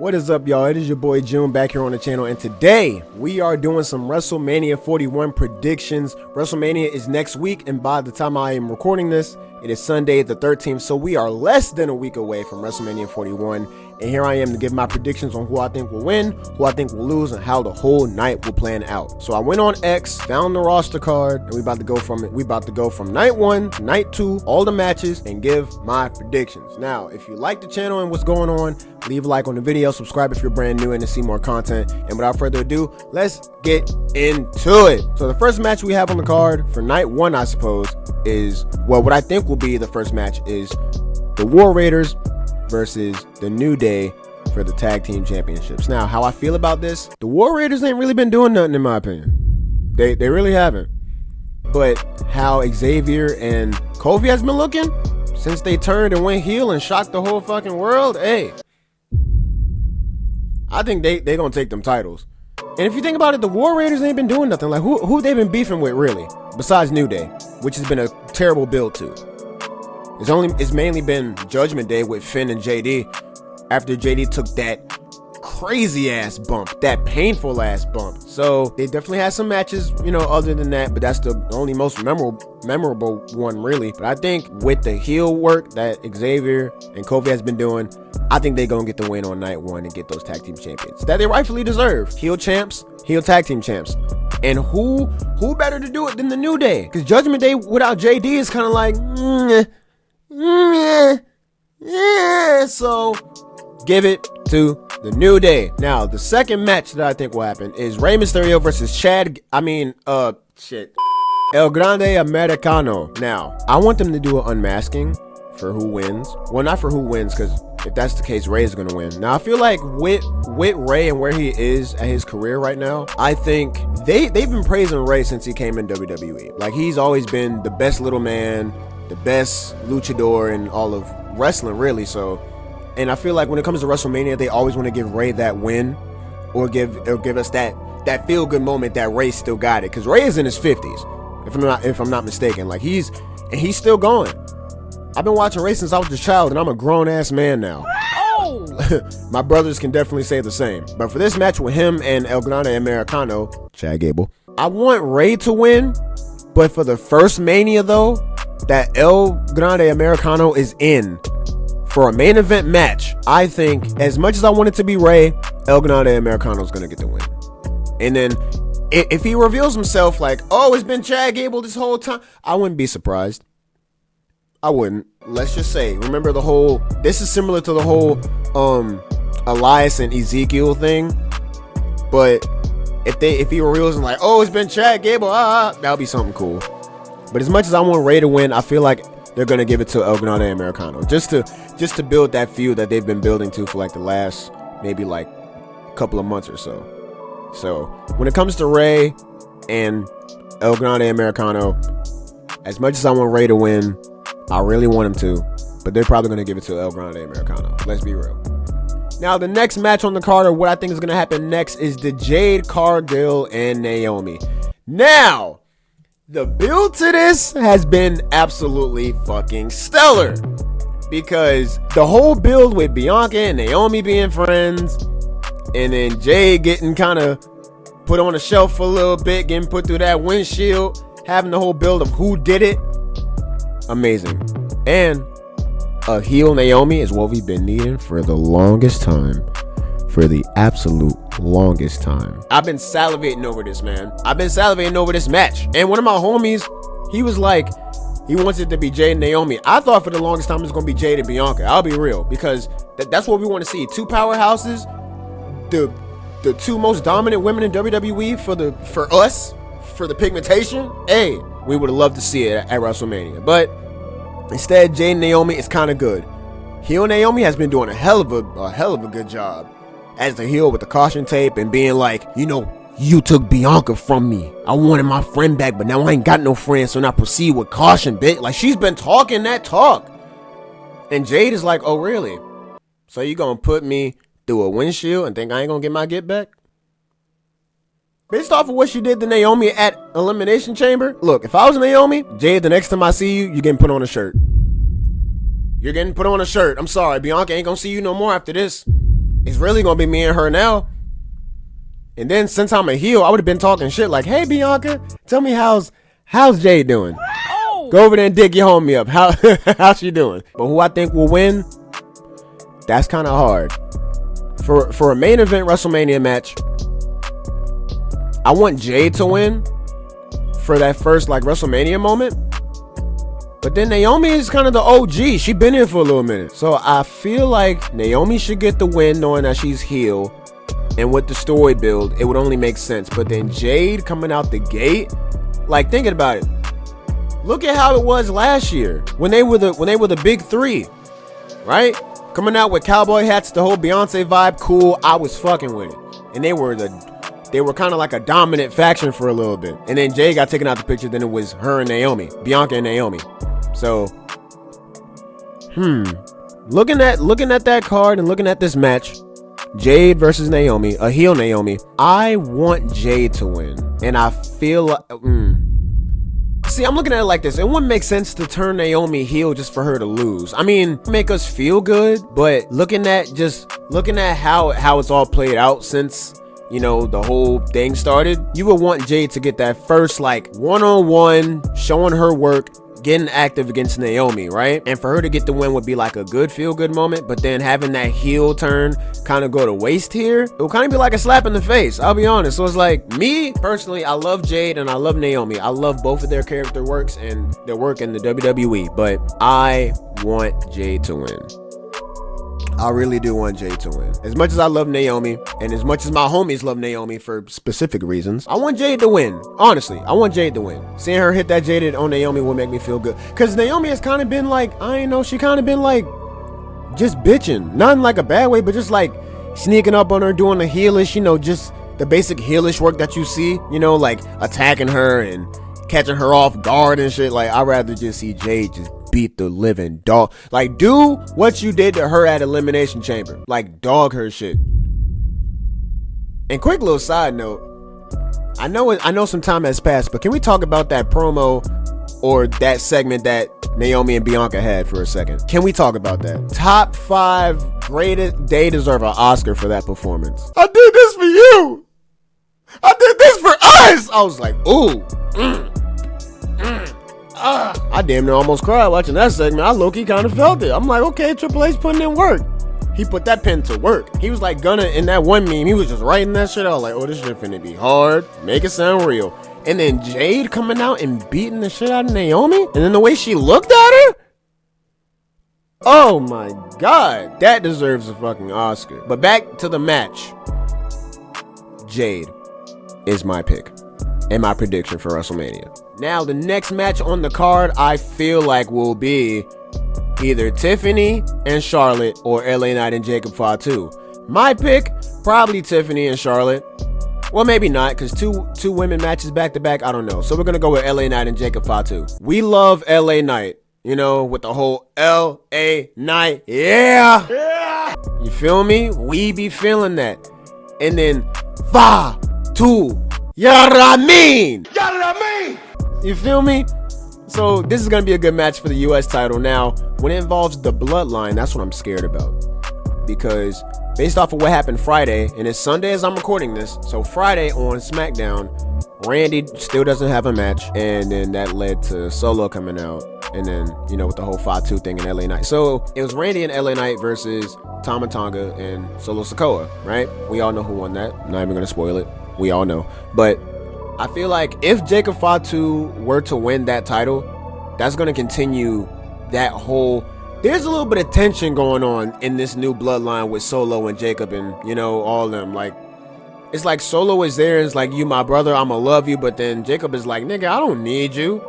What is up, y'all? It is your boy June back here on the channel, and today we are doing some WrestleMania 41 predictions. WrestleMania is next week, and by the time I am recording this, it is Sunday the 13th, so we are less than a week away from WrestleMania 41, and here I am to give my predictions on who I think will win, who I think will lose, and how the whole night will plan out. So I went on X, found the roster card, and we about to go from night 1 to night 2, all the matches, and give my predictions. Now, if you like the channel and what's going on, leave a like on the video, subscribe if you're brand new and to see more content, and without further ado, let's get into it. So the first match we have on the card for night 1, I suppose, is, well, what I think will be the first match is the War Raiders versus the New Day for the tag team championships. Now, how I feel about this, the War Raiders ain't really been doing nothing in my opinion. They really haven't. But how Xavier and Kofi has been looking since they turned and went heel and shocked the whole fucking world, hey, I think they gonna take them titles. And if you think about it, the War Raiders ain't been doing nothing. Like, who they been beefing with, really, besides New Day, which has been a terrible build too. It's mainly been Judgment Day with Finn and JD after JD took that crazy ass bump, that painful ass bump. So they definitely had some matches, you know, other than that, but that's the only most memorable one, really. But I think with the heel work that Xavier and Kofi has been doing, I think they're gonna get the win on night 1 and get those tag team champions that they rightfully deserve. Heel champs, heel tag team champs. And who better to do it than the New Day? Because Judgment Day without JD is kind of like, so give it to the New Day. Now, the second match that I think will happen is Rey Mysterio versus El Grande Americano. Now, I want them to do an unmasking for who wins. Well, not for who wins, because if that's the case, Rey is going to win. Now, I feel like with Rey and where he is at his career right now, I think they've been praising Rey since he came in WWE. Like, he's always been the best little man, the best luchador in all of wrestling, really. So, and I feel like when it comes to WrestleMania, they always want to give Rey that win, or give us that feel good moment that Rey still got it, because Rey is in his 50s, if I'm not mistaken. Like, he's still going. I've been watching Rey since I was a child, and I'm a grown ass man now. Oh! My brothers can definitely say the same. But for this match with him and El Grande Americano, Chad Gable, I want Rey to win. But for the first Mania, though, that El Grande Americano is in for a main event match, I think, as much as I want it to be Rey, El Grande Americano is going to get the win. And then if he reveals himself like, oh, it's been Chad Gable this whole time, I wouldn't be surprised. I wouldn't. Let's just say, remember this is similar to the whole Elias and Ezekiel thing. But if he reveals him like, oh, it's been Chad Gable, that'll be something cool. But as much as I want Rey to win, I feel like they're gonna give it to El Grande Americano just to build that feud that they've been building to for like the last maybe like couple of months or so. So when it comes to Rey and El Grande Americano, as much as I want Rey to win, I really want him to, but they're probably going to give it to El Grande Americano. Let's be real. Now, the next match on the card, or what I think is going to happen next, is the Jade Cargill and Naomi. Now, the build to this has been absolutely fucking stellar, because the whole build with Bianca and Naomi being friends, and then Jade getting kind of put on a shelf for a little bit, getting put through that windshield, having the whole build of who did it. Amazing. And a heel Naomi is what we've been needing for the longest time. For the absolute longest time. I've been salivating over this, man. I've been salivating over this match. And one of my homies, he was like, he wants it to be Jade and Naomi. I thought for the longest time it was going to be Jade and Bianca. I'll be real. Because that's what we want to see. Two powerhouses. The two most dominant women in WWE for us. For the pigmentation. Hey, we would have loved to see it at WrestleMania. But instead, Jade and Naomi is kind of good. Heel Naomi has been doing a hell of a good job as the heel with the caution tape and being like, you know, you took Bianca from me. I wanted my friend back, but now I ain't got no friends, so now proceed with caution, bitch. Like, she's been talking that talk. And Jade is like, oh, really? So you gonna put me through a windshield and think I ain't gonna get my get back? Based off of what she did to Naomi at Elimination Chamber, look, if I was Naomi, Jade, the next time I see you, you're getting put on a shirt. You're getting put on a shirt. I'm sorry, Bianca ain't gonna see you no more after this. it's really gonna be me and her now. And then since I'm a heel, I would have been talking shit like, hey Bianca, tell me how's Jade doing? Oh. Go over there and dig your homie up. How's she doing? But who I think will win, that's kind of hard. For a main event WrestleMania match, I want Jade to win for that first like WrestleMania moment. But then Naomi is kind of the OG. She been here for a little minute. So I feel like Naomi should get the win knowing that she's heel. And with the story build, it would only make sense. But then Jade coming out the gate, like thinking about it. Look at how it was last year when they were the big three, right? Coming out with cowboy hats, the whole Beyonce vibe, cool. I was fucking with it. And they were kind of like a dominant faction for a little bit. And then Jade got taken out the picture. Then it was her and Naomi, Bianca and Naomi. So, looking at that card and looking at this match, Jade versus Naomi, a heel Naomi, I want Jade to win. And I feel like, see, I'm looking at it like this. It wouldn't make sense to turn Naomi heel just for her to lose. I mean, make us feel good, but looking at how it's all played out since, you know, the whole thing started, you would want Jade to get that first like one-on-one, showing her work, getting active against Naomi, right? And for her to get the win would be like a good feel-good moment, but then having that heel turn kind of go to waste here, it would kind of be like a slap in the face, I'll be honest. So it's like, me personally, I love Jade and I love Naomi. I love both of their character works and their work in the WWE, but I want Jade to win. I really do want Jade to win. As much as I love Naomi, and as much as my homies love Naomi for specific reasons, I want Jade to win. Honestly, I want Jade to win. Seeing her hit that Jaded on Naomi will make me feel good. Because Naomi has kind of been like, she kind of been like, just bitching. Not in like a bad way, but just like sneaking up on her, doing the heelish, you know, just the basic heelish work that you see, you know, like attacking her and catching her off guard and shit. Like, I'd rather just see Jade just beat the living dog. Like, do what you did to her at Elimination Chamber. Like, dog her shit. And quick little side note, I know some time has passed, but can we talk about that promo or that segment that Naomi and Bianca had for a second? Can we talk about that? Top 5 greatest. They deserve an Oscar for that performance. I did this for you. I did this for us. I was like, ooh. I damn near almost cried watching that segment. I low-key kind of felt it. I'm like, okay, Triple H putting in work. He put that pen to work. He was like Gunna in that one meme. He was just writing that shit out like, oh, this shit finna be hard. Make it sound real. And then Jade coming out and beating the shit out of Naomi. And then the way she looked at her. Oh my God. That deserves a fucking Oscar. But back to the match. Jade is my pick and my prediction for WrestleMania. Now, the next match on the card, I feel like will be either Tiffany and Charlotte or LA Knight and Jacob Fatu. My pick, probably Tiffany and Charlotte. Well, maybe not, because two women matches back to back, I don't know. So we're going to go with LA Knight and Jacob Fatu. We love LA Knight, you know, with the whole LA Knight. Yeah. You feel me? We be feeling that. And then Fatu. Yaramin. You feel me? So this is going to be a good match for the US title. Now, when it involves the bloodline, that's what I'm scared about. Because based off of what happened Friday, and it's Sunday as I'm recording this, so Friday on SmackDown, Randy still doesn't have a match, and then that led to Solo coming out, and then, you know, with the whole Fatu thing in LA Knight. So it was Randy and LA Knight versus Tama Tonga and Solo Sikoa, right? We all know who won that. I'm not even going to spoil it. We all know. But I feel like if Jacob Fatu were to win that title, that's going to continue that whole... There's a little bit of tension going on in this new bloodline with Solo and Jacob and, you know, all of them. Like, it's like Solo is there and it's like, you my brother, I'ma love you. But then Jacob is like, nigga, I don't need you.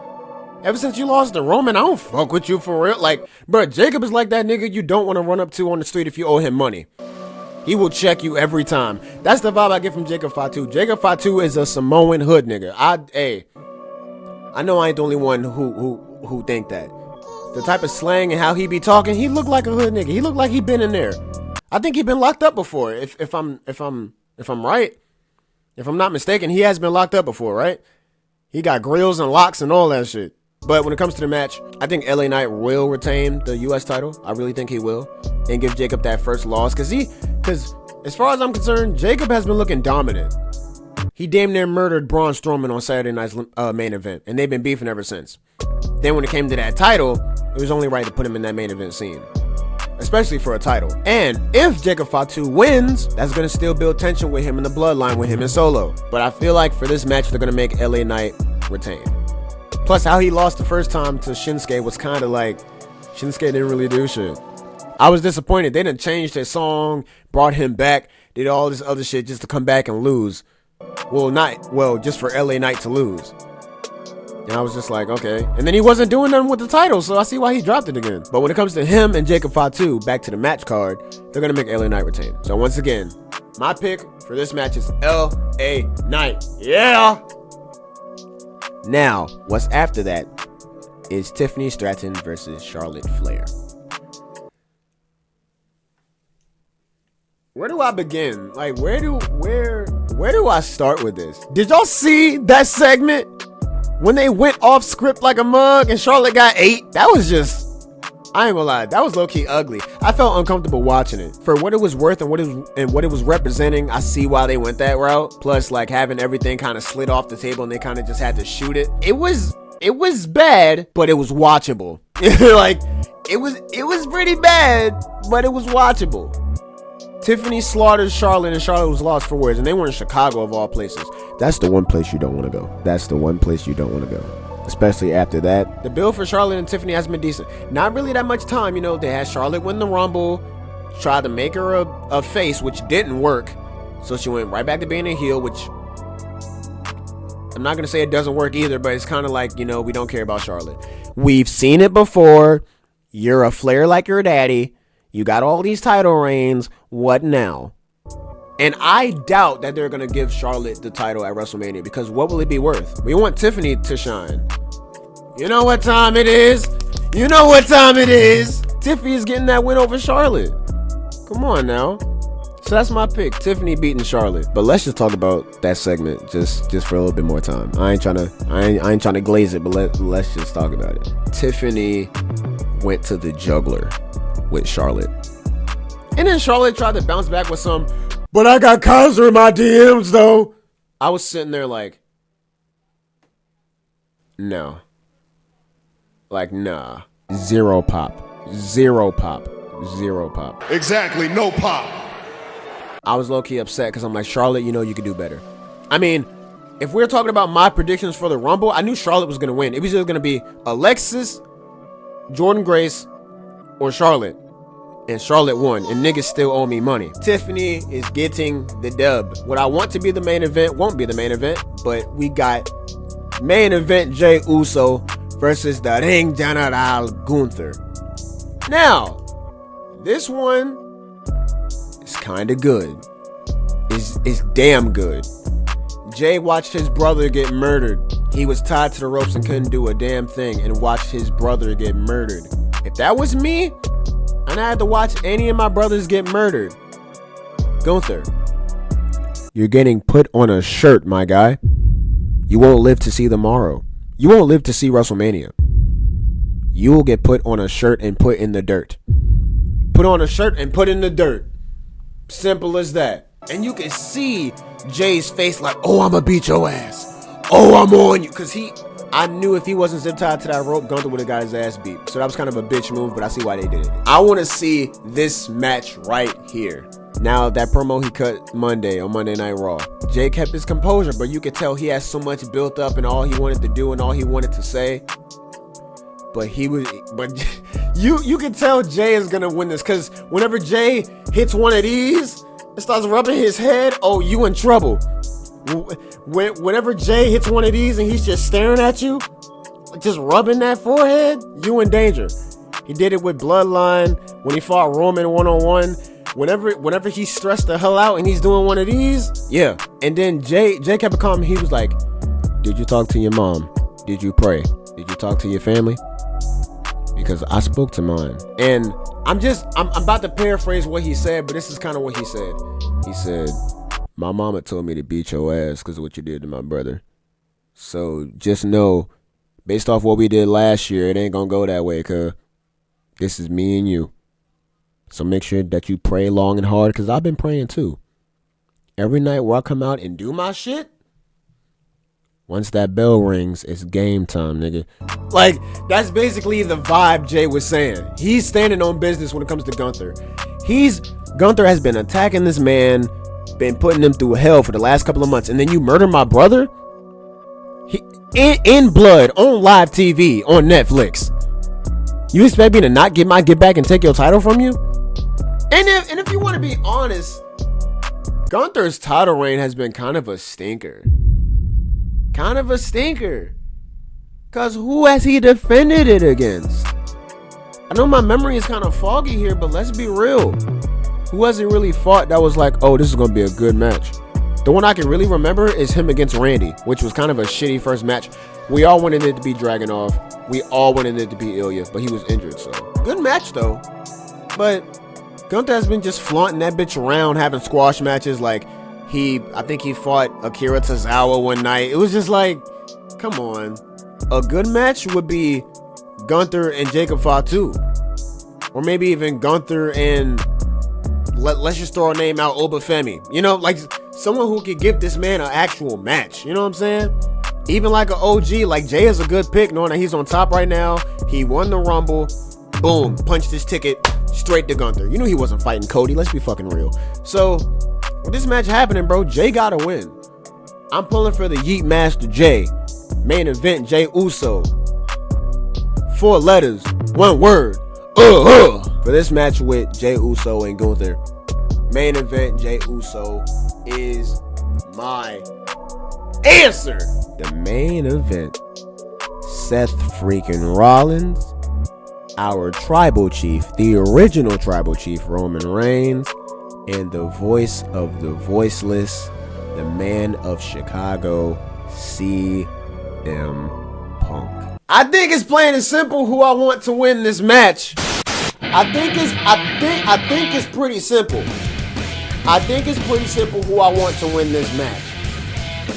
Ever since you lost to Roman, I don't fuck with you for real. Like, bro, Jacob is like that nigga you don't want to run up to on the street if you owe him money. He will check you every time. That's the vibe I get from Jacob Fatu. Jacob Fatu is a Samoan hood nigga. I know I ain't the only one who think that. The type of slang and how he be talking, he look like a hood nigga. He look like he been in there. I think he been locked up before. If I'm right, if I'm not mistaken, he has been locked up before, right? He got grills and locks and all that shit. But when it comes to the match, I think LA Knight will retain the US title. I really think he will. and give Jacob that first loss. Because as far as I'm concerned, Jacob has been looking dominant. He damn near murdered Braun Strowman on Saturday night's main event, and they've been beefing ever since. Then when it came to that title, it was only right to put him in that main event scene, especially for a title. And if Jacob Fatu wins, that's going to still build tension with him in the bloodline, with him and Solo. But I feel like for this match, they're going to make LA Knight retain. Plus, how he lost the first time to Shinsuke was kind of like, Shinsuke didn't really do shit. I was disappointed. They didn't change their song, brought him back, did all this other shit just to come back and lose. Just for LA Knight to lose. And I was just like, okay. And then he wasn't doing nothing with the title, so I see why he dropped it again. But when it comes to him and Jacob Fatu, back to the match card, they're going to make LA Knight retain. So once again, my pick for this match is LA Knight. Yeah! Now, what's after that is Tiffany Stratton versus Charlotte Flair. Where do I begin? Like, where do I start with this? Did y'all see that segment when they went off script like a mug and Charlotte got 8? That was just, I ain't gonna lie, that was low-key ugly. I felt uncomfortable watching it. For what it was worth and what it was representing, I see why they went that route. Plus, like, having everything kind of slid off the table and they kind of just had to shoot it. It was bad, but it was watchable. Like, it was pretty bad, but it was watchable. Tiffany slaughtered Charlotte, and Charlotte was lost for words, and they were in Chicago of all places. That's the one place you don't want to go. That's the one place you don't want to go. Especially after that. The build for Charlotte and Tiffany has been decent. Not really that much time, you know. They had Charlotte win the Rumble, tried to make her a face, which didn't work. So she went right back to being a heel, which I'm not going to say it doesn't work either, but it's kind of like, you know, we don't care about Charlotte. We've seen it before. You're a Flair like your daddy. You got all these title reigns. What now? And I doubt that they're going to give Charlotte the title at WrestleMania, because what will it be worth? We want Tiffany to shine. You know what time it is? You know what time it is? Tiffany is getting that win over Charlotte. Come on now. So that's my pick. Tiffany beating Charlotte. But let's just talk about that segment just for a little bit more time. I ain't trying to glaze it, but let's just talk about it. Tiffany went to the juggler with Charlotte. And then Charlotte tried to bounce back with some, but I got Kaiser in my DMs though. I was sitting there like, no. Like, nah. Zero pop. Zero pop. Zero pop. Exactly, no pop. I was low-key upset because I'm like, Charlotte, you know you could do better. I mean, if we're talking about my predictions for the Rumble, I knew Charlotte was going to win. It was either going to be Alexis, Jordynne Grace, or Charlotte. And Charlotte won, and niggas still owe me money. Tiffany is getting the dub. What I want to be the main event won't be the main event, but we got main event Jey Uso versus the Ring General Gunther. Now, this one is kind of good. It's damn good. Jay watched his brother get murdered. He was tied to the ropes and couldn't do a damn thing, and watched his brother get murdered. If that was me, and I had to watch any of my brothers get murdered, Gunther, you're getting put on a shirt, my guy. You won't live to see tomorrow. You won't live to see WrestleMania. You will get put on a shirt and put in the dirt. Put on a shirt and put in the dirt. Simple as that. And you can see Jay's face like, oh, I'ma beat your ass. Oh, I'm on you. Because I knew if he wasn't zip tied to that rope, Gunther would have got his ass beat. So that was kind of a bitch move, but I see why they did it. I want to see this match right here. Now, that promo he cut Monday on Monday Night Raw, Jay kept his composure, but you could tell he had so much built up and all he wanted to do and all he wanted to say. But you can tell Jay is going to win this, because whenever Jay hits one of these and starts rubbing his head, oh, you in trouble. Whenever Jay hits one of these and he's just staring at you, just rubbing that forehead, you in danger. He did it with Bloodline when he fought Roman one-on-one. Whenever he stressed the hell out and he's doing one of these, yeah. And then Jay kept it calm. He was like, did you talk to your mom? Did you pray? Did you talk to your family? Because I spoke to mine. And I'm about to paraphrase what he said, but this is kind of what he said. He said, my mama told me to beat your ass because of what you did to my brother. So just know, based off what we did last year, it ain't gonna go that way, cuz this is me and you. So make sure that you pray long and hard, because I've been praying too. Every night where I come out and do my shit, once that bell rings, it's game time, nigga. Like, that's basically the vibe Jay was saying. He's standing on business when it comes to Gunther. Gunther has been attacking this man, been putting him through hell for the last couple of months, and then you murder my brother? In blood, on live TV, on Netflix. You expect me to not get my get back and take your title from you? And if you want to be honest, Gunther's title reign has been kind of a stinker. Kind of a stinker. Because who has he defended it against? I know my memory is kind of foggy here, but let's be real. Who has he really fought that was like, oh, this is going to be a good match? The one I can really remember is him against Randy, which was kind of a shitty first match. We all wanted it to be Dragunov. We all wanted it to be Ilya, but he was injured, so. Good match, though. But Gunther has been just flaunting that bitch around, having squash matches. Like, I think he fought Akira Tozawa one night. It was just like, come on. A good match would be Gunther and Jacob Fatu. Or maybe even Gunther and, let's just throw a name out, Obafemi. You know, like someone who could give this man an actual match. You know what I'm saying? Even like an OG, like Jay is a good pick, knowing that he's on top right now. He won the Rumble. Boom, punched his ticket straight to Gunther. You knew he wasn't fighting Cody. Let's be fucking real. So, with this match happening, bro, Jay gotta win. I'm pulling for the Yeet Master Jay. Main event, Jay Uso. 4 letters, 1 word. For this match with Jay Uso and Gunther, main event, Jay Uso is my answer. The main event, Seth freaking Rollins, our tribal chief, the original tribal chief, Roman Reigns, and the voice of the voiceless, the man of Chicago, CM Punk. I think it's plain and simple who I want to win this match. I think it's pretty simple. I think it's pretty simple who I want to win this match.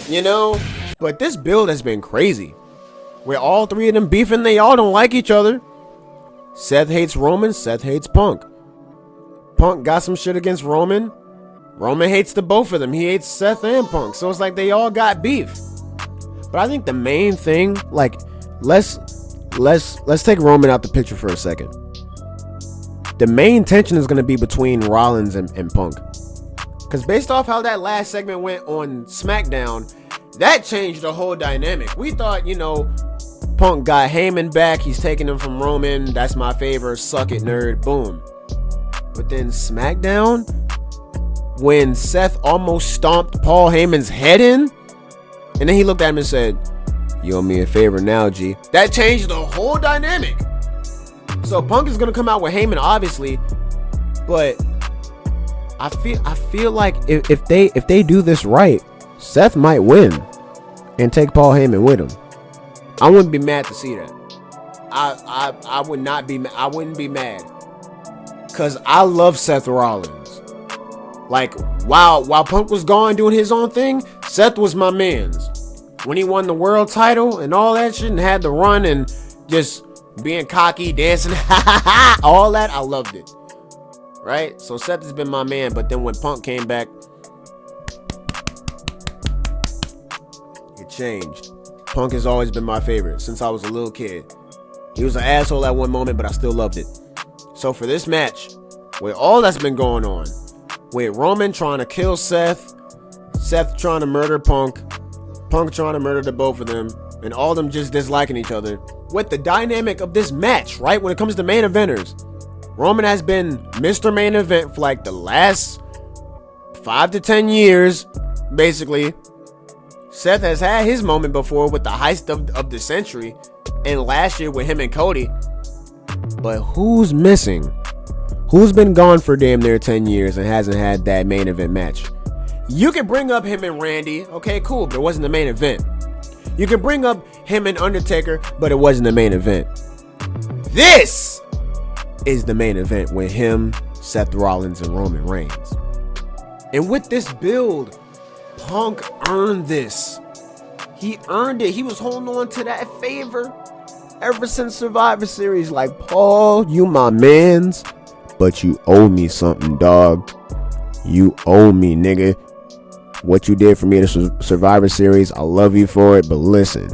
You know? But this build has been crazy. Where all 3 of them beefing, they all don't like each other. Seth hates Roman, Seth hates Punk. Punk got some shit against Roman. Roman hates the both of them. He hates Seth and Punk. So it's like they all got beef. But I think the main thing, like, let's take Roman out the picture for a second. The main tension is going to be between Rollins and Punk. Because based off how that last segment went on SmackDown, that changed the whole dynamic. We thought, you know, Punk got Heyman back. He's taking him from Roman. That's my favorite. Suck it, nerd. Boom. But then SmackDown, when Seth almost stomped Paul Heyman's head in, and then he looked at him and said, "You owe me a favor now, G." That changed the whole dynamic. So Punk is gonna come out with Heyman, obviously, but I feel like if they do this right, Seth might win and take Paul Heyman with him. I wouldn't be mad to see that. I wouldn't be mad, cause I love Seth Rollins. Like, while Punk was gone doing his own thing, Seth was my man's. When he won the world title and all that shit and had the run and just being cocky, dancing, all that, I loved it. Right? So Seth has been my man, but then when Punk came back, it changed. Punk has always been my favorite since I was a little kid. He was an asshole at one moment, but I still loved it. So for this match, with all that's been going on, with Roman trying to kill Seth, Seth trying to murder Punk, Punk trying to murder the both of them, and all of them just disliking each other, with the dynamic of this match, right? When it comes to main eventers, Roman has been Mr. Main Event for like the last 5 to 10 years, basically. Seth has had his moment before with the heist of the century, and last year with him and Cody. But who's missing? Who's been gone for damn near 10 years and hasn't had that main event match? You can bring up him and Randy, okay, cool, but it wasn't the main event. You can bring up him and Undertaker, but it wasn't the main event. This is the main event with him, Seth Rollins, and Roman Reigns. And with this build, Punk earned this. He earned it. He was holding on to that favor ever since Survivor Series. Like, Paul, you my mans, but you owe me something, dog. You owe me, nigga. What you did for me in the Survivor Series, I love you for it, but listen,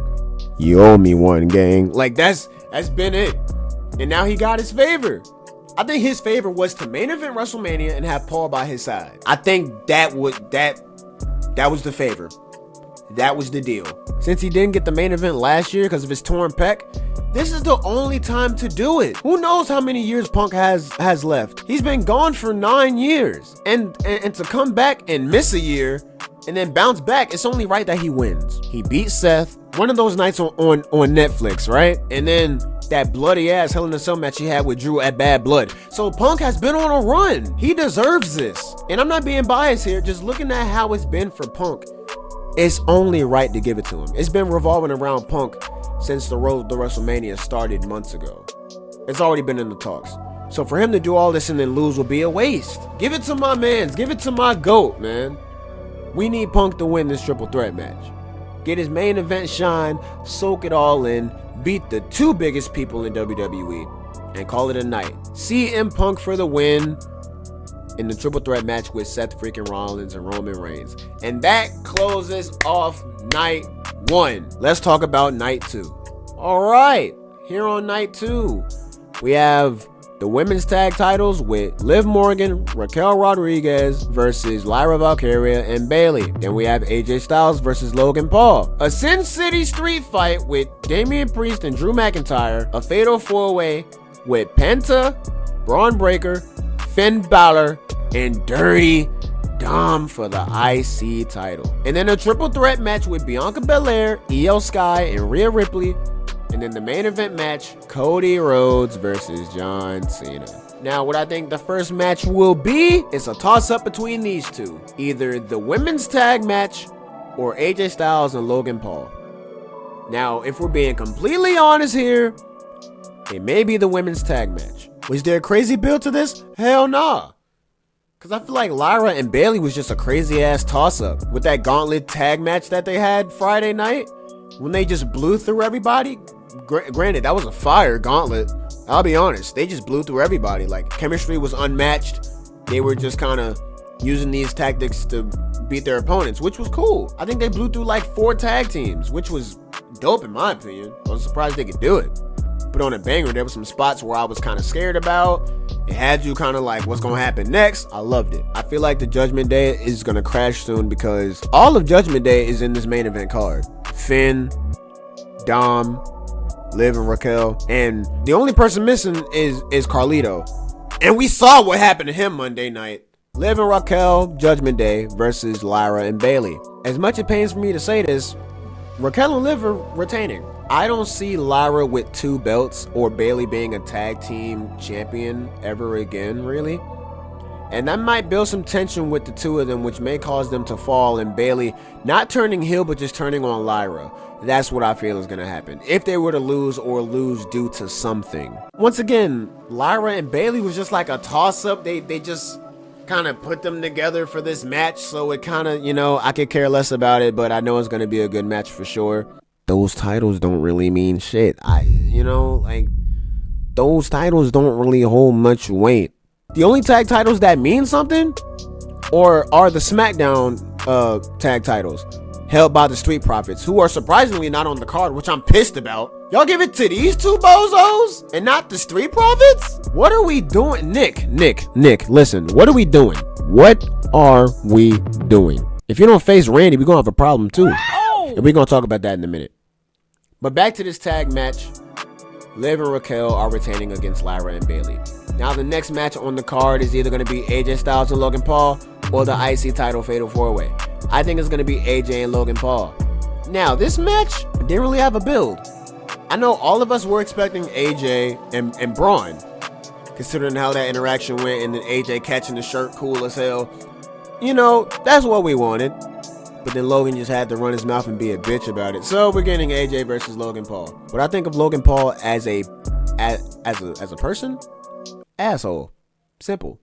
you owe me one, gang. Like, that's been it. And now he got his favor. I think his favor was to main event WrestleMania and have Paul by his side. I think that was the favor. That was the deal. Since he didn't get the main event last year because of his torn pec, this is the only time to do it. Who knows how many years Punk has left? He's been gone for 9 years. And to come back and miss a year and then bounce back, it's only right that he wins. He beat Seth. One of those nights on Netflix, right? And then that bloody ass Hell in a Cell match he had with Drew at Bad Blood. So Punk has been on a run. He deserves this. And I'm not being biased here, just looking at how it's been for Punk. It's only right to give it to him. It's been revolving around Punk since the road to WrestleMania started months ago. It's already been in the talks. So for him to do all this and then lose would be a waste. Give it to my mans. Give it to my GOAT, man. We need Punk to win this triple threat match. Get his main event shine, soak it all in, beat the two biggest people in WWE, and call it a night. CM Punk for the win in the triple threat match with Seth freaking Rollins and Roman Reigns. And that closes off night 1. Let's talk about night 2. All right, here on night 2, we have the women's tag titles with Liv Morgan, Raquel Rodriguez versus Lyra Valkyria and Bayley. Then we have AJ Styles versus Logan Paul. A Sin City street fight with Damian Priest and Drew McIntyre. A fatal 4-way with Penta, Braun Breaker, Finn Balor, and Dirty Dom for the IC title. And then a triple threat match with Bianca Belair, Io Sky, and Rhea Ripley. And then the main event match, Cody Rhodes versus John Cena. Now, what I think the first match will be is a toss-up between these two. Either the women's tag match or AJ Styles and Logan Paul. Now, if we're being completely honest here, it may be the women's tag match. Was there a crazy build to this? Hell nah. Because I feel like Lyra and Bayley was just a crazy-ass toss-up. With that gauntlet tag match that they had Friday night, when they just blew through everybody. Granted, that was a fire gauntlet. I'll be honest, they just blew through everybody. Like, chemistry was unmatched. They were just kind of using these tactics to beat their opponents, which was cool. I think they blew through like 4 tag teams, which was dope in my opinion. I was surprised they could do it. Put on a banger. There were some spots where I was kind of scared about. It had you kind of like, what's going to happen next? I loved it. I feel like the Judgment Day is going to crash soon because all of Judgment Day is in this main event card. Finn, Dom, Liv, and Raquel. And the only person missing is Carlito. And we saw what happened to him Monday night. Liv and Raquel, Judgment Day versus Lyra and Bayley. As much it pains for me to say this, Raquel and Liv are retaining. I don't see Lyra with 2 belts or Bayley being a tag team champion ever again, really. And that might build some tension with the two of them, which may cause them to fall and Bayley not turning heel, but just turning on Lyra. That's what I feel is going to happen. If they were to lose or lose due to something. Once again, Lyra and Bayley was just like a toss-up. They just kind of put them together for this match. So it kind of, I could care less about it, but I know it's going to be a good match for sure. Those titles don't really mean shit. Those titles don't really hold much weight. The only tag titles that mean something are the SmackDown tag titles held by the Street Profits, who are surprisingly not on the card, which I'm pissed about. Y'all give it to these 2 bozos and not the Street Profits? What are we doing? Nick, listen, what are we doing? What are we doing? If you don't face Randy, we're going to have a problem too. And we're going to talk about that in a minute. But back to this tag match. Liv and Raquel are retaining against Lyra and Bayley. Now the next match on the card is either going to be AJ Styles and Logan Paul or the IC title fatal 4-way. I think it's going to be AJ and Logan Paul. Now this match didn't really have a build. I know all of us were expecting AJ and Braun, considering how that interaction went and then AJ catching the shirt cool as hell. That's what we wanted. But then Logan just had to run his mouth and be a bitch about it. So we're getting AJ versus Logan Paul. What I think of Logan Paul as a person, asshole, simple.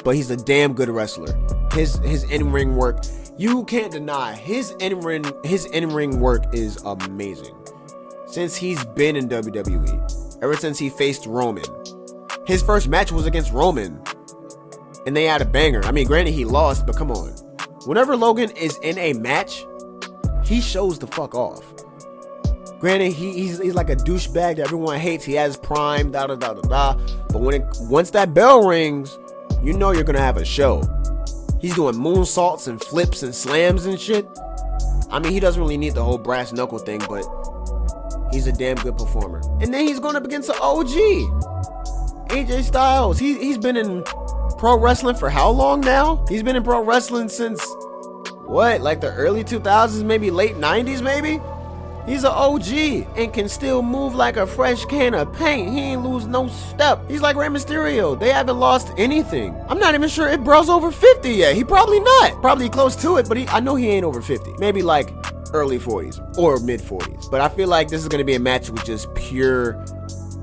But he's a damn good wrestler. His in-ring work, you can't deny. His in-ring work is amazing. Since he's been in WWE, ever since he faced Roman, His first match was against Roman, and they had a banger. I mean, granted, he lost, but come on. Whenever Logan is in a match, he shows the fuck off. Granted, he's like a douchebag that everyone hates. He has prime, But once that bell rings, you know you're gonna have a show. He's doing moonsaults and flips and slams and shit. I mean, he doesn't really need the whole brass knuckle thing, but he's a damn good performer. And then he's going up against an OG, AJ Styles. He's been in pro wrestling for how long now? He's been in pro wrestling since what? Like the early 2000s, maybe late 90s, maybe? He's an OG and can still move like a fresh can of paint. He ain't lose no step. He's like Rey Mysterio. They haven't lost anything. I'm not even sure if bro's over 50 yet. He probably not. Probably close to it, but I know he ain't over 50. Maybe like early 40s or mid 40s. But I feel like this is going to be a match with just pure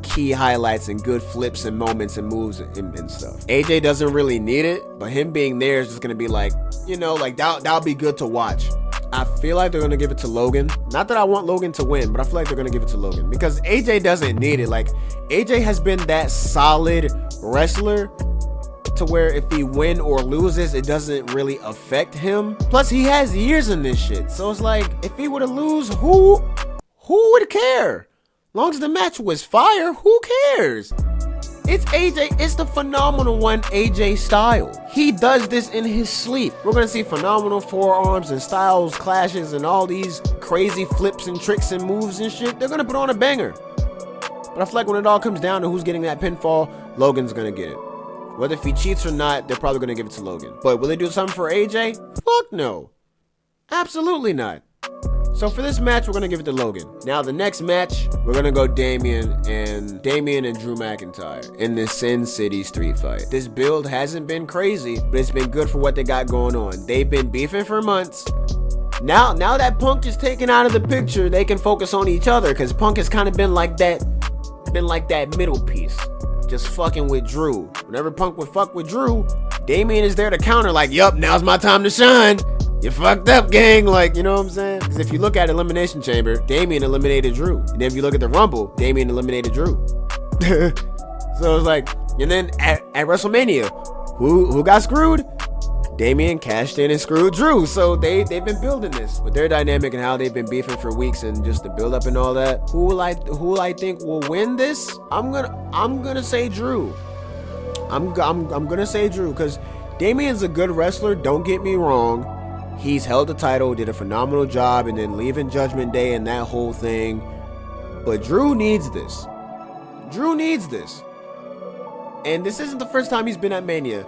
key highlights and good flips and moments and moves and stuff. AJ doesn't really need it, but him being there is just going to be like, you know, like that'll be good to watch. I feel like they're going to give it to Logan. Not that I want Logan to win, but I feel like they're going to give it to Logan because AJ doesn't need it. Like, AJ has been that solid wrestler to where if he win or loses, it doesn't really affect him. Plus, he has years in this shit. So it's like, if he were to lose, who would care? Long as the match was fire, who cares? It's AJ, it's the phenomenal one, AJ Styles. He does this in his sleep. We're gonna see phenomenal forearms and Styles clashes and all these crazy flips and tricks and moves and shit. They're gonna put on a banger. But I feel like when it all comes down to who's getting that pinfall, Logan's gonna get it. Whether if he cheats or not, they're probably gonna give it to Logan. But will they do something for AJ? Fuck no. Absolutely not. So for this match, we're going to give it to Logan. Now, the next match, we're going to go Damian and Drew McIntyre in the Sin City street fight. This build hasn't been crazy, but it's been good for what they got going on. They've been beefing for months. Now that Punk is taken out of the picture, they can focus on each other because Punk has kind of been like that middle piece, just fucking with Drew. Whenever Punk would fuck with Drew, Damian is there to counter like, yup, now's my time to shine. You fucked up, gang. Like, you know what I'm saying? Because if you look at Elimination Chamber, Damian eliminated Drew. And then if you look at the Rumble, Damian eliminated Drew. So it's like, and then at WrestleMania, who got screwed? Damian cashed in and screwed Drew. So they've been building this with their dynamic and how they've been beefing for weeks and just the build up and all that. Who will I think will win this? I'm gonna say Drew. I'm gonna say Drew because Damian's a good wrestler. Don't get me wrong. He's held the title, did a phenomenal job, and then leaving Judgment Day and that whole thing. But Drew needs this. Drew needs this. And this isn't the first time he's been at Mania.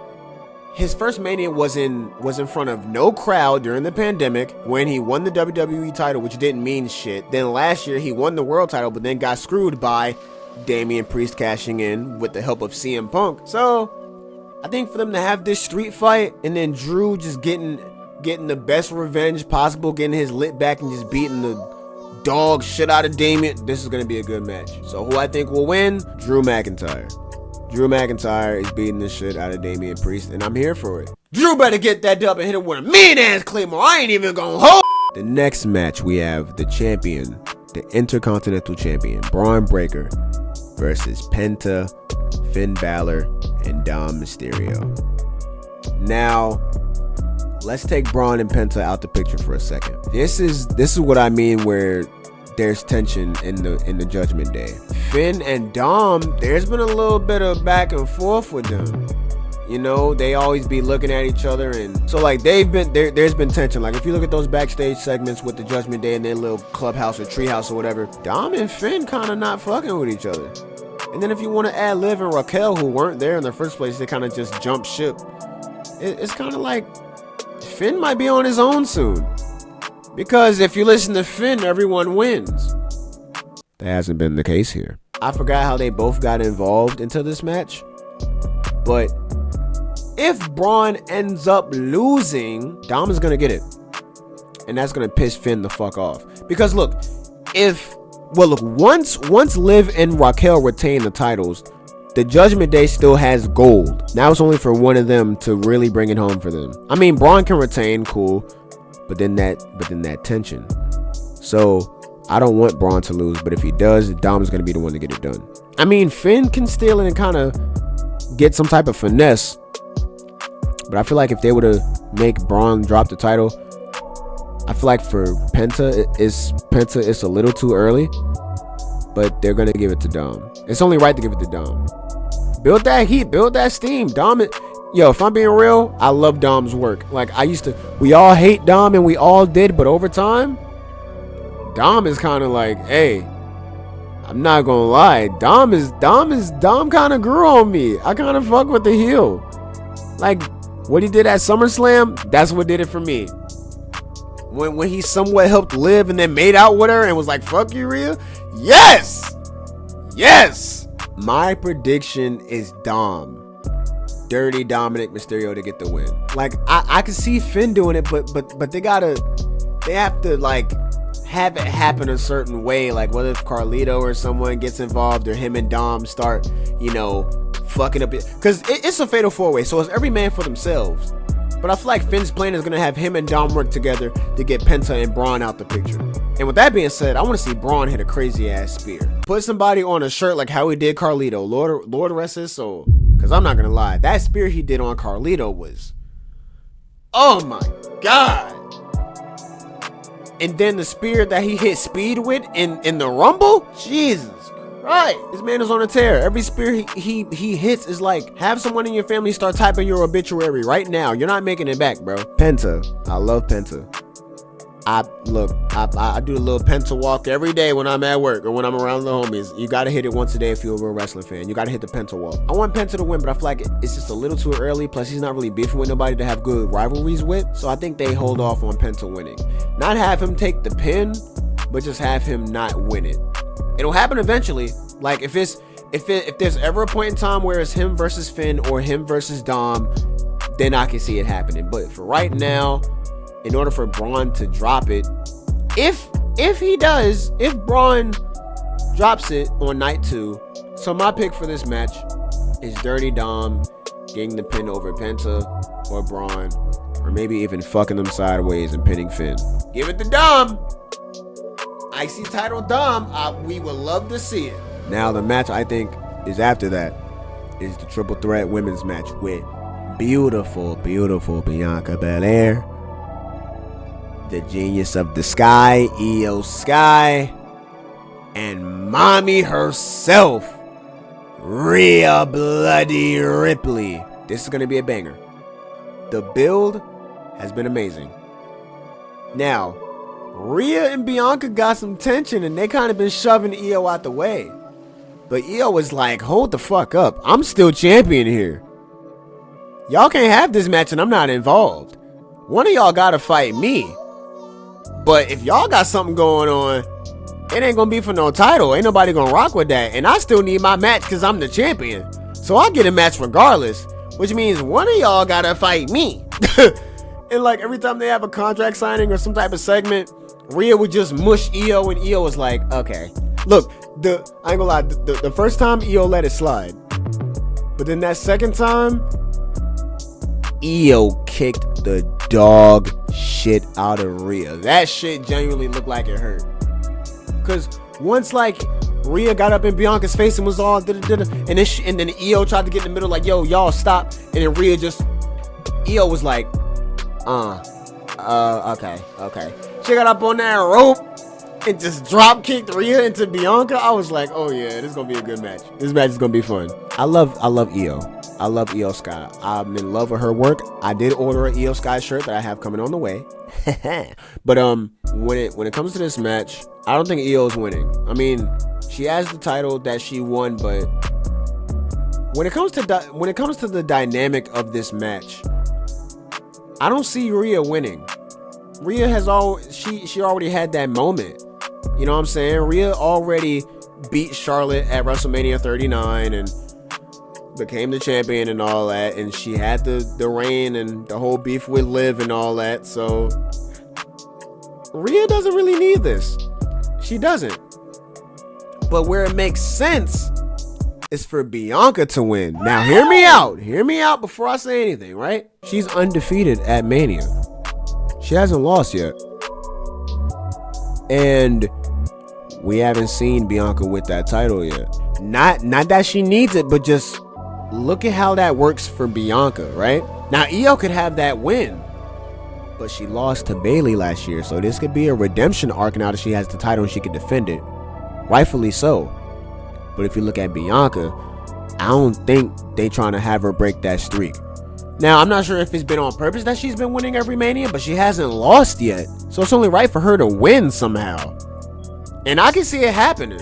His first Mania was in front of no crowd during the pandemic when he won the WWE title, which didn't mean shit. Then last year he won the world title, but then got screwed by Damian Priest cashing in with the help of CM Punk. So I think for them to have this street fight and then Drew just getting the best revenge possible, getting his lit back and just beating the dog shit out of Damian, this is going to be a good match. So who I think will win? Drew McIntyre. Drew McIntyre is beating the shit out of Damian Priest, and I'm here for it. Drew better get that dub and hit him with a mean-ass Claymore. I ain't even gonna hold. The next match, we have the champion, the Intercontinental Champion, Braun Breaker versus Penta, Finn Balor, and Dom Mysterio. Now, let's take Braun and Penta out the picture for a second. This is what I mean where there's tension in the Judgment Day. Finn and Dom, there's been a little bit of back and forth with them. You know, they always be looking at each other, and so like there's been tension. Like if you look at those backstage segments with the Judgment Day and their little clubhouse or treehouse or whatever, Dom and Finn kind of not fucking with each other. And then if you want to add Liv and Raquel, who weren't there in the first place, they kind of just jump ship. It's kind of like Finn might be on his own soon. Because if you listen to Finn, everyone wins. That hasn't been the case here. I forgot how they both got involved into this match. But if Braun ends up losing, Dom is going to get it. And that's going to piss Finn the fuck off. Because look, once Liv and Raquel retain the titles, the Judgment Day still has gold. Now it's only for one of them to really bring it home for them. I mean, Braun can retain, cool. But then that tension. So I don't want Braun to lose, but if he does, Dom is going to be the one to get it done. I mean, Finn can steal and kind of get some type of finesse. But I feel like if they were to make Braun drop the title, I feel like for Penta, it's a little too early. But they're going to give it to Dom. It's only right to give it to Dom. Build that heat. Build that steam. Dom, yo, if I'm being real, I love Dom's work. Like, we all hate Dom, and we all did. But over time, Dom is kind of like, hey, I'm not going to lie. Dom kind of grew on me. I kind of fuck with the heel. Like, what he did at SummerSlam, that's what did it for me. When he somewhat helped Liv and then made out with her and was like, fuck you, Rhea. Yes. My prediction is Dom. Dirty Dominic Mysterio to get the win. Like, I can see Finn doing it, but they have to like have it happen a certain way. Like, whether if Carlito or someone gets involved, or him and Dom start, fucking up, because it's a fatal 4-way, so it's every man for themselves. But I feel like Finn's plan is gonna have him and Dom work together to get Penta and Braun out the picture. And with that being said, I want to see Braun hit a crazy ass spear. Put somebody on a shirt like how he did Carlito. Lord rest his soul. Because I'm not gonna lie, that spear he did on Carlito was, oh my god. And then the spear that he hit Speed with in the Rumble, Jesus Christ, this man is on a tear. Every spear he hits is like, have someone in your family start typing your obituary right now. You're not making it back, bro. Penta, I love Penta. I do a little Penta walk every day when I'm at work or when I'm around the homies. You gotta hit it once a day if you're a real wrestling fan. You gotta hit the Penta walk. I want Penta to win, but I feel like it's just a little too early. Plus, he's not really beefing with nobody to have good rivalries with. So I think they hold off on Penta winning. Not have him take the pin, but just have him not win it. It'll happen eventually. Like, if there's ever a point in time where it's him versus Finn or him versus Dom, then I can see it happening. But for right now, in order for Braun to drop it, if Braun drops it on night 2, so my pick for this match is Dirty Dom getting the pin over Penta or Braun, or maybe even fucking them sideways and pinning Finn. Give it to Dom. IC title Dom. We would love to see it. Now the match I think is after that is the triple threat women's match with beautiful Bianca Belair, the genius of the sky, Io Sky, and mommy herself, Rhea Bloody Ripley. This is going to be a banger. The build has been amazing. Now, Rhea and Bianca got some tension and they kind of been shoving Io out the way. But Io was like, hold the fuck up. I'm still champion here. Y'all can't have this match and I'm not involved. One of y'all gotta fight me. But if y'all got something going on, it ain't gonna be for no title. Ain't nobody gonna rock with that. And I still need my match because I'm the champion. So I get a match regardless. Which means one of y'all gotta fight me. And like every time they have a contract signing or some type of segment, Rhea would just mush Io, and Io was like, okay. Look, I ain't gonna lie, the first time Io let it slide. But then that second time, Io kicked the dog shit out of Rhea. That shit genuinely looked like it hurt. Cause once like Rhea got up in Bianca's face and was all and then Io tried to get in the middle like, yo, y'all stop. And then Rhea Io was like, okay. She got up on that rope and just drop kicked Rhea into Bianca. I was like, oh yeah, this is gonna be a good match. This match is gonna be fun. I love Io. I love Io Sky. I'm in love with her work. I did order an Io Sky shirt that I have coming on the way. But when it comes to this match, I don't think Io's winning. I mean, she has the title that she won, but when it comes to the dynamic of this match, I don't see Rhea winning. Rhea she already had that moment. You know what I'm saying? Rhea already beat Charlotte at WrestleMania 39 and became the champion and all that, and she had the reign and the whole beef with Liv and all that. So Rhea doesn't really need this. She doesn't. But where it makes sense is for Bianca to win. Now hear me out before I say anything, right? She's undefeated at Mania. She hasn't lost yet. And we haven't seen Bianca with that title yet. Not that she needs it, but just look at how that works for Bianca, right? Now, Io could have that win, but she lost to Bayley last year, so this could be a redemption arc now that she has the title and she can defend it. Rightfully so. But if you look at Bianca, I don't think they trying to have her break that streak. Now, I'm not sure if it's been on purpose that she's been winning every Mania, but she hasn't lost yet. So it's only right for her to win somehow. And I can see it happening.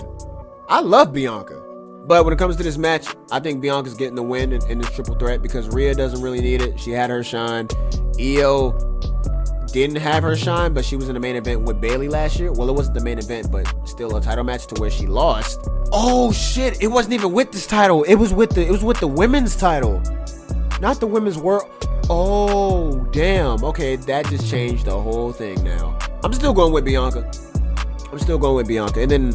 I love Bianca. But when it comes to this match, I think Bianca's getting the win in this triple threat because Rhea doesn't really need it. She had her shine. Io didn't have her shine, but she was in the main event with Bayley last year. Well, it wasn't the main event, but still a title match to where she lost. Oh shit, it wasn't even with this title. It was with the women's title. Not the women's world. Oh, damn. Okay, that just changed the whole thing now. I'm still going with Bianca. And then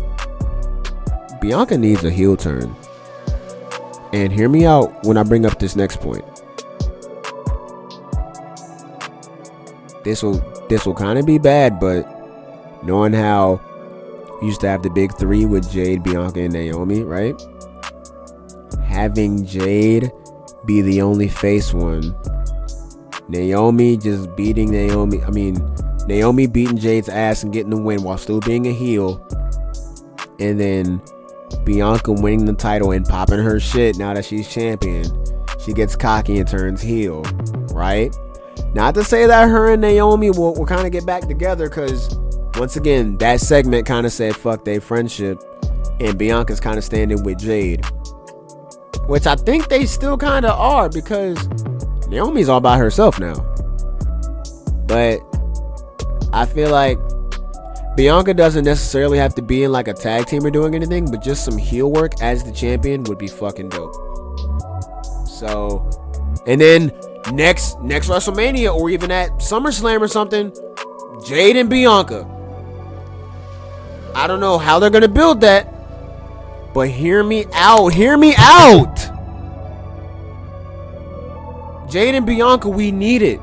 Bianca needs a heel turn. And hear me out when I bring up this next point. This will kind of be bad, but knowing how we used to have the big three with Jade, Bianca, and Naomi, right? Having Jade be the only face one. Naomi just beating Naomi. Naomi beating Jade's ass and getting the win while still being a heel. And then Bianca winning the title and popping her shit now that she's champion. She gets cocky and turns heel, right? Not to say that her and Naomi will kind of get back together, because once again, that segment kind of said fuck their friendship, and Bianca's kind of standing with Jade, which I think they still kind of are, because Naomi's all by herself now. But I feel like Bianca doesn't necessarily have to be in like a tag team or doing anything, but just some heel work as the champion would be fucking dope. So, and then next WrestleMania or even at SummerSlam or something, Jade and Bianca. I don't know how they're gonna build that, but hear me out. Jade and Bianca, we need it.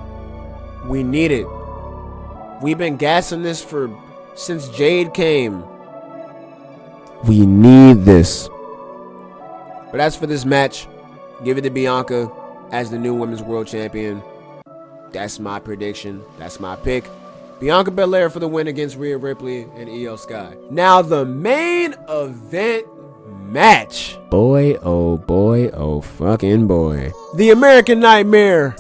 We've been gassing this since Jade came. We need this. But as for this match, give it to Bianca as the new Women's World Champion. That's my prediction. That's my pick. Bianca Belair for the win against Rhea Ripley and Io Sky. Now the main event match. Boy, oh fucking boy. The American Nightmare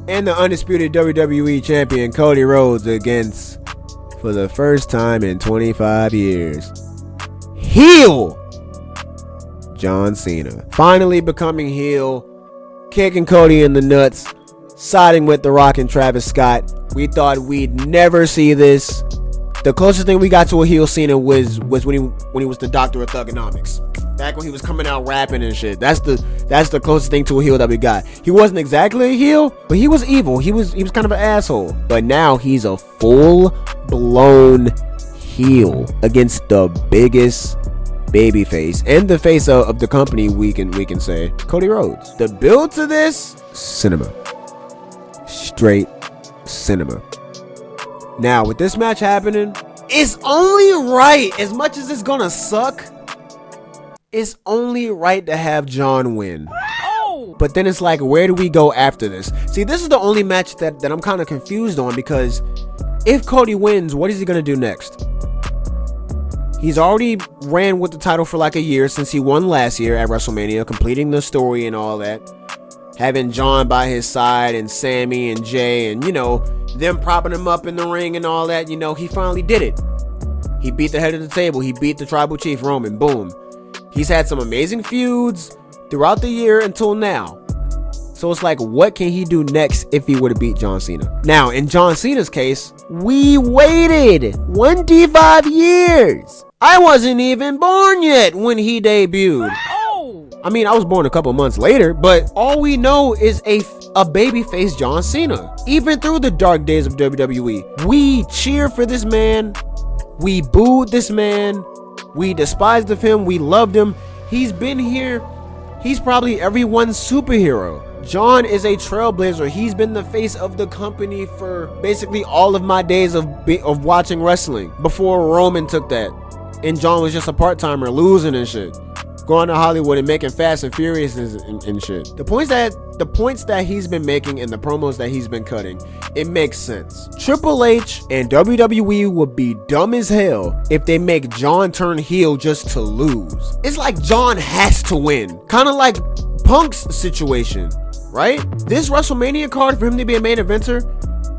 and the undisputed WWE Champion Cody Rhodes against, for the first time in 25 years, heel John Cena. Finally becoming heel, kicking Cody in the nuts, siding with The Rock and Travis Scott. We thought we'd never see this. The closest thing we got to a heel Cena was when he was the Doctor of Thugonomics. Back when he was coming out rapping and shit. That's the closest thing to a heel that we got. He wasn't exactly a heel, but he was evil. He was kind of an asshole. But now he's a full-blown heel against the biggest babyface and the face of the company, we can say, Cody Rhodes. The build to this, cinema. Straight cinema. Now, with this match happening, it's only right, as much as it's gonna suck, it's only right to have John win. But then it's like, where do we go after this? See, this is the only match that I'm kind of confused on, because if Cody wins, what is he gonna do next? He's already ran with the title for like a year since he won last year at WrestleMania, completing the story and all that. Having John by his side and Sammy and Jay and, them propping him up in the ring and all that. He finally did it. He beat the head of the table. He beat the tribal chief, Roman. Boom. He's had some amazing feuds throughout the year until now. So it's like, what can he do next if he were to beat John Cena? Now, in John Cena's case, we waited 25 years. I wasn't even born yet when he debuted. I was born a couple months later, but all we know is a babyface John Cena. Even through the dark days of WWE, we cheered for this man. We booed this man. We despised of him. We loved him. He's been here. He's probably everyone's superhero. John is a trailblazer. He's been the face of the company for basically all of my days of watching wrestling before Roman took that. And John was just a part-timer losing and shit. going to Hollywood and making Fast and Furious and shit. The points that he's been making and the promos that he's been cutting, it makes sense. Triple H and WWE would be dumb as hell if they make John turn heel just to lose. It's like John has to win. Kind of like Punk's situation, right? This WrestleMania card, for him to be a main eventer,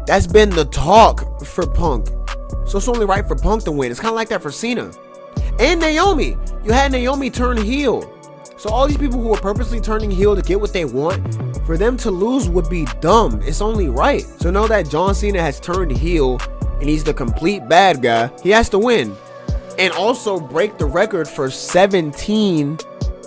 that's been the talk for Punk. So it's only right for Punk to win. It's kind of like that for Cena. And Naomi. You had Naomi turn heel. So all these people who are purposely turning heel to get what they want, for them to lose would be dumb. It's only right. So now that John Cena has turned heel and he's the complete bad guy, he has to win. And also break the record for 17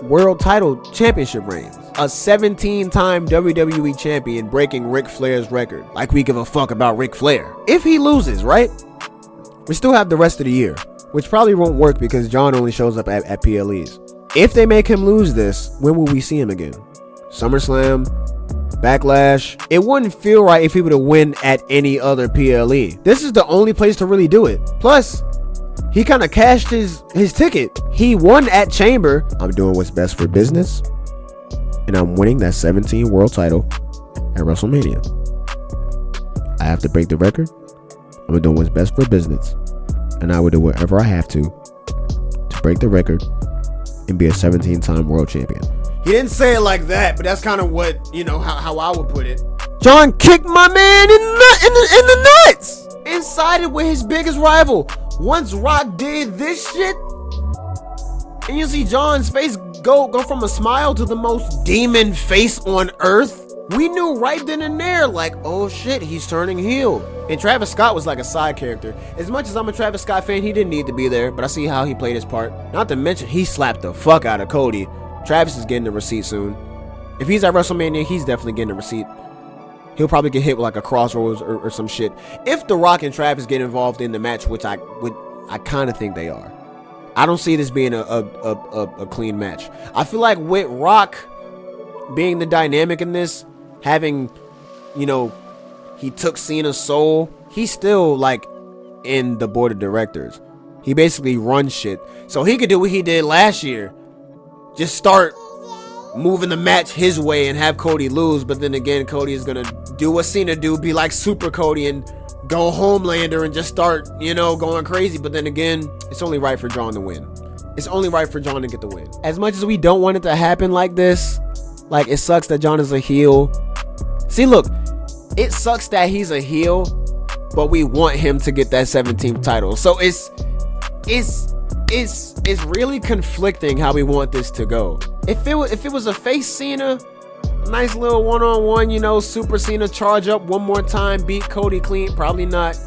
world title championship reigns. A 17-time WWE champion breaking Ric Flair's record. Like we give a fuck about Ric Flair. If he loses, right? We still have the rest of the year, which probably won't work because John only shows up at PLEs. If they make him lose this, when will we see him again? SummerSlam? Backlash? It wouldn't feel right if he were to win at any other PLE. This is the only place to really do it. Plus, he kind of cashed his ticket. He won at Chamber. I'm doing what's best for business, and I'm winning that 17 world title at WrestleMania. I have to break the record. I'm doing what's best for business, and I will do whatever I have to break the record and be a 17-time world champion. He didn't say it like that, but that's kind of what, how I would put it. John kicked my man in the nuts and sided with his biggest rival. Once Rock did this shit, and you see John's face go from a smile to the most demon face on earth, we knew right then and there, like, oh shit, he's turning heel. And Travis Scott was like a side character. As much as I'm a Travis Scott fan, he didn't need to be there, but I see how he played his part. Not to mention, he slapped the fuck out of Cody. Travis is getting the receipt soon. If he's at WrestleMania, he's definitely getting a receipt. He'll probably get hit with like a crossroads or some shit. If The Rock and Travis get involved in the match, which I kind of think they are. I don't see this being a clean match. I feel like with Rock being the dynamic in this, having, he took Cena's soul, he's still like in the board of directors. He basically runs shit. So he could do what he did last year. Just start moving the match his way and have Cody lose. But then again, Cody is going to do what Cena do, be like Super Cody and go Homelander and just start, going crazy. But then again, it's only right for John to win. It's only right for John to get the win. As much as we don't want it to happen like this, like it sucks that John is a heel. See, look, it sucks that he's a heel, but we want him to get that 17th title. So it's really conflicting how we want this to go. If it was a face Cena, a nice little one-on-one, Super Cena charge up one more time, beat Cody clean, probably not.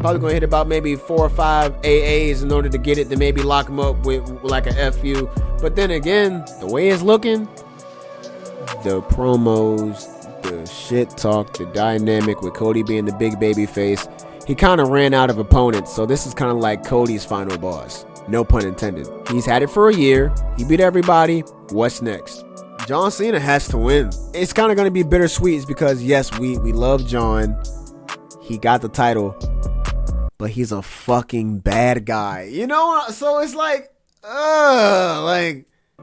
Probably gonna hit about maybe 4 or 5 AAs in order to get it, to maybe lock him up with like a FU. But then again, the way it's looking, the promos, the shit talk, the dynamic with Cody being the big baby face, he kind of ran out of opponents. So this is kind of like Cody's final boss. No pun intended. He's had it for a year. He beat everybody. What's next? John Cena has to win. It's kind of going to be bittersweet. It's because, yes, we love John. He got the title. But he's a fucking bad guy. So it's like,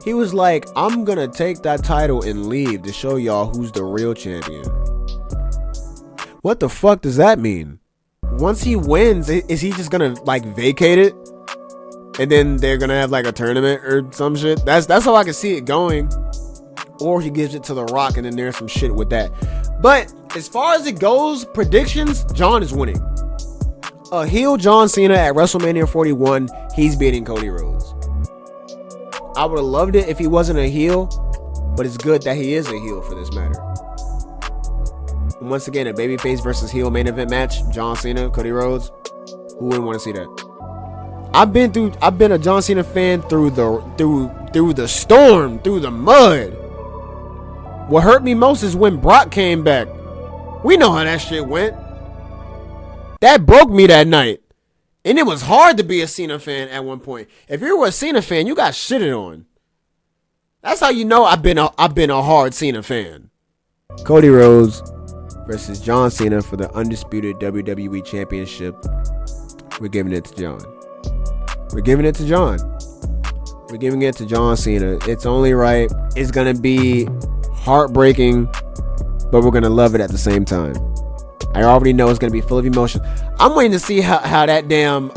he was like, I'm going to take that title and leave to show y'all who's the real champion. What the fuck does that mean? Once he wins, is he just going to vacate it? And then they're going to have a tournament or some shit? That's how I can see it going. Or he gives it to The Rock and then there's some shit with that. But as far as it goes, predictions, John is winning. A heel John Cena at WrestleMania 41, he's beating Cody Rhodes. I would have loved it if he wasn't a heel, but it's good that he is a heel for this matter. And once again, a babyface versus heel main event match, John Cena, Cody Rhodes. Who wouldn't want to see that? I've been a John Cena fan through the storm, through the mud. What hurt me most is when Brock came back. We know how that shit went. That broke me that night. And it was hard to be a Cena fan at one point. If you were a Cena fan, you got shitted on. That's how you know I've been a hard Cena fan. Cody Rhodes versus John Cena for the undisputed WWE Championship. We're giving it to John. We're giving it to John. We're giving it to John Cena. It's only right. It's going to be heartbreaking, but we're going to love it at the same time. I already know it's going to be full of emotion. I'm waiting to see how that damn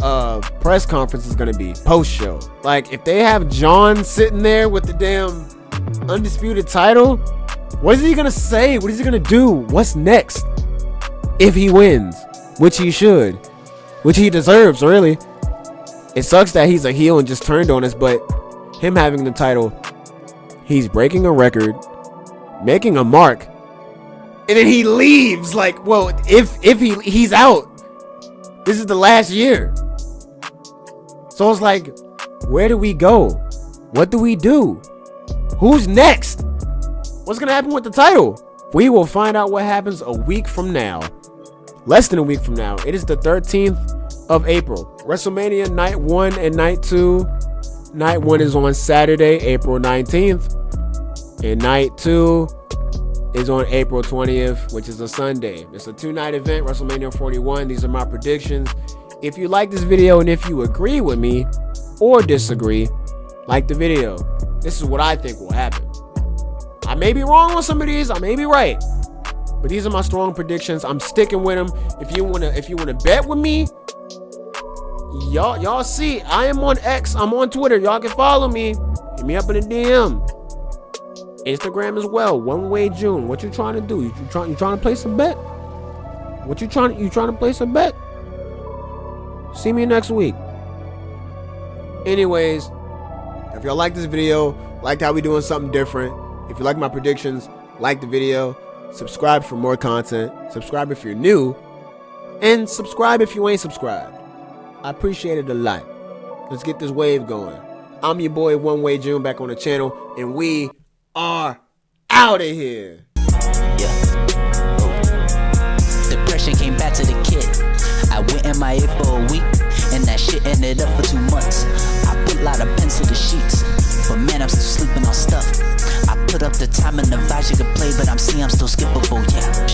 press conference is going to be post-show. Like, if they have John sitting there with the damn undisputed title, what is he going to say? What is he going to do? What's next? If he wins, which he should, which he deserves, really. It sucks that he's a heel and just turned on us, but him having the title, he's breaking a record, making a mark, and then he leaves. Like, well, if he's out, this is the last year. So it's like, where do we go? What do we do? Who's next? What's gonna happen with the title? We will find out what happens a week from now. Less than a week from now. It is the 13th of April. WrestleMania Night 1 and Night 2. Night 1 is on Saturday, April 19th. And Night 2 is on April 20th, which is a Sunday. It's a 2-night event, WrestleMania 41. These are my predictions. If you like this video and if you agree with me or disagree, like the video. This is what I think will happen. I may be wrong on some of these, I may be right. But these are my strong predictions. I'm sticking with them. If you wanna bet with me, y'all see, I am on X, I'm on Twitter. Y'all can follow me. Hit me up in the DM. Instagram as well. One Way June. What you trying to do? You trying to place a bet? You trying to place a bet? See me next week. Anyways, if y'all like this video, like how we doing something different, if you like my predictions, like the video, subscribe for more content, subscribe if you're new, and subscribe if you ain't subscribed. I appreciate it a lot. Let's get this wave going. I'm your boy One Way June back on the channel, and we are out of here. Depression came back to the kid. I went MIA for a week, and that shit ended up for 2 months. I put a lot of pens to the sheets, but man, I'm still sleeping on stuff. I put up the time and the vibes you could play, but I'm still skippable.